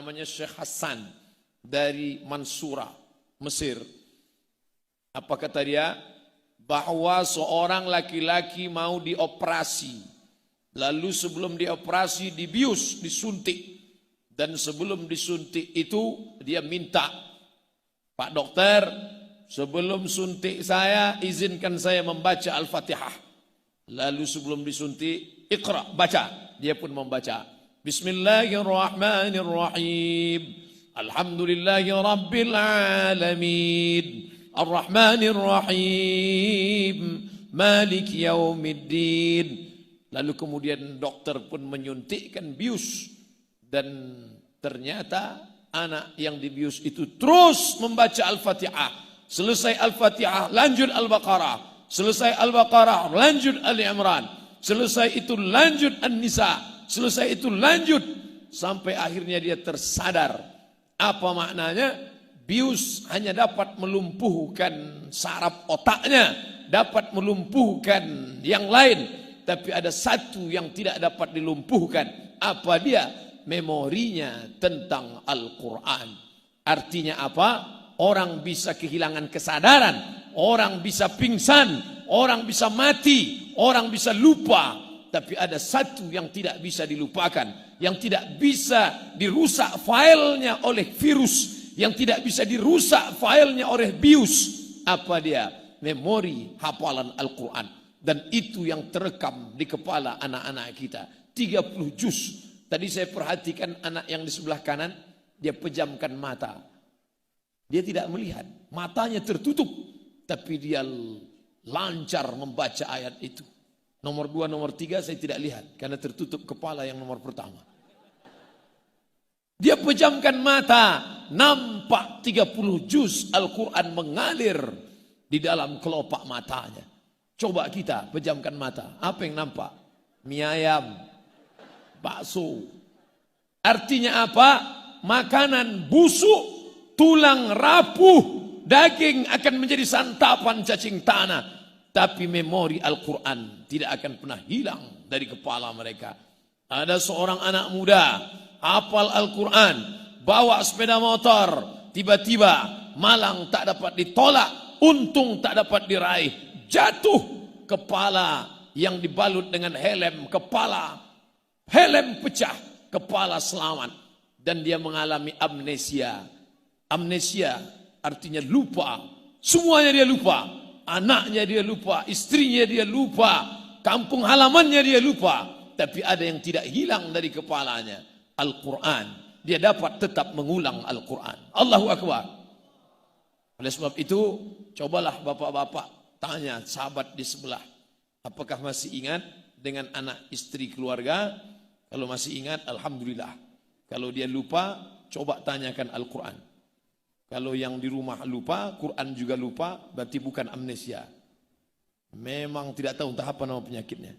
namanya Syekh Hasan dari Mansura, Mesir. Apa kata dia? Bahwa seorang laki-laki mau dioperasi, lalu sebelum dioperasi dibius, disuntik, dan sebelum disuntik itu dia minta, Pak dokter, sebelum suntik saya izinkan saya membaca Al-Fatihah. Lalu sebelum disuntik, Iqra, baca. Dia pun membaca. Bismillahirrahmanirrahim. Alhamdulillahi Rabbil Alamin. Ar-Rahmanir-Rahim. Malik Yaumiddin. Lalu kemudian dokter pun menyuntikkan bius. Dan ternyata anak yang dibius itu terus membaca Al-Fatihah. Selesai Al-Fatihah, lanjut Al-Baqarah. Selesai Al-Baqarah, lanjut Ali Imran. Selesai itu lanjut An-Nisa. Selesai itu lanjut sampai akhirnya dia tersadar. Apa maknanya? Bius hanya dapat melumpuhkan saraf otaknya, dapat melumpuhkan yang lain, tapi ada satu yang tidak dapat dilumpuhkan. Apa dia? Memorinya tentang Al-Quran. Artinya apa? Orang bisa kehilangan kesadaran, orang bisa pingsan, orang bisa mati, orang bisa lupa. Tapi ada satu yang tidak bisa dilupakan, yang tidak bisa dirusak filenya oleh virus, yang tidak bisa dirusak filenya oleh bius. Apa dia? Memori hafalan Al-Quran. Dan itu yang terekam di kepala anak-anak kita. 30 juz. Tadi saya perhatikan anak yang di sebelah kanan, dia pejamkan mata. Dia tidak melihat, matanya tertutup, tapi dia lancar membaca ayat itu. Nomor 2, nomor 3 saya tidak lihat karena tertutup kepala yang nomor pertama. Dia pejamkan mata, nampak 30 juz Al-Quran mengalir di dalam kelopak matanya. Coba kita pejamkan mata, apa yang nampak? Mie ayam, bakso. Artinya apa? Makanan busuk, tulang rapuh, daging akan menjadi santapan cacing tanah. Tapi memori Al-Quran tidak akan pernah hilang dari kepala mereka. Ada seorang anak muda, hafal Al-Quran, bawa sepeda motor, tiba-tiba malang tak dapat ditolak, untung tak dapat diraih, jatuh, kepala yang dibalut dengan helm, helm pecah, kepala selamat, dan dia mengalami amnesia. Amnesia artinya lupa, semuanya dia lupa. Anaknya dia lupa, istrinya dia lupa, kampung halamannya dia lupa. Tapi ada yang tidak hilang dari kepalanya, Al-Quran. Dia dapat tetap mengulang Al-Quran. Allahu Akbar. Oleh sebab itu, cobalah bapak-bapak tanya sahabat di sebelah, apakah masih ingat dengan anak istri keluarga? Kalau masih ingat, Alhamdulillah. Kalau dia lupa, coba tanyakan Al-Quran. Kalau yang di rumah lupa, Quran juga lupa, berarti bukan amnesia. Memang tidak tahu entah apa nama penyakitnya.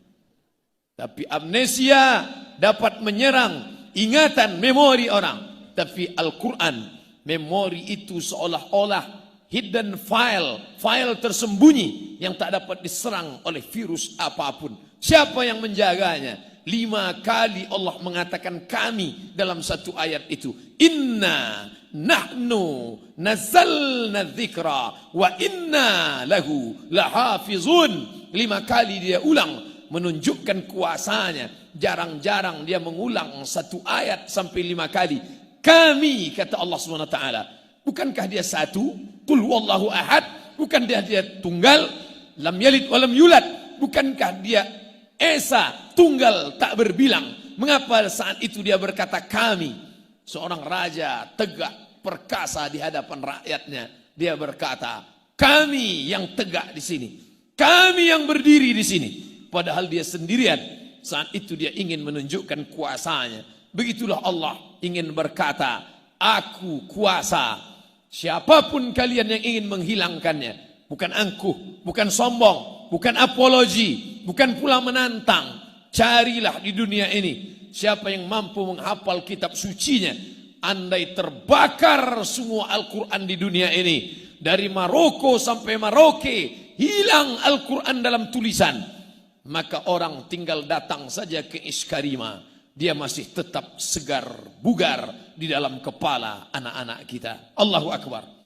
Tapi amnesia dapat menyerang ingatan, memori orang. Tapi Al-Quran, memori itu seolah-olah hidden file, file tersembunyi yang tak dapat diserang oleh virus apapun. Siapa yang menjaganya? 5 kali Allah mengatakan kami dalam satu ayat itu. Inna nahnu nazzalna dzikra wa inna lahu lahafizun. 5 kali dia ulang menunjukkan kuasanya. Jarang-jarang dia mengulang satu ayat sampai 5 kali. Kami, kata Allah SWT. Bukankah dia satu? Qul wallahu ahad. Bukan dia tunggal? Lam yalid wa lam yulad. Bukankah dia esa, tunggal, tak berbilang? Mengapa saat itu dia berkata kami? Seorang raja tegak perkasa di hadapan rakyatnya, dia berkata, kami yang tegak di sini, kami yang berdiri di sini. Padahal dia sendirian. Saat itu dia ingin menunjukkan kuasanya. Begitulah Allah ingin berkata, aku kuasa. Siapapun kalian yang ingin menghilangkannya, bukan angkuh, bukan sombong, bukan apologi, bukan pula menantang. Carilah di dunia ini siapa yang mampu menghafal kitab sucinya. Andai terbakar semua Al-Quran di dunia ini, dari Maroko sampai Maroke, hilang Al-Quran dalam tulisan, maka orang tinggal datang saja ke Iskarima, dia masih tetap segar bugar di dalam kepala anak-anak kita. Allahu Akbar.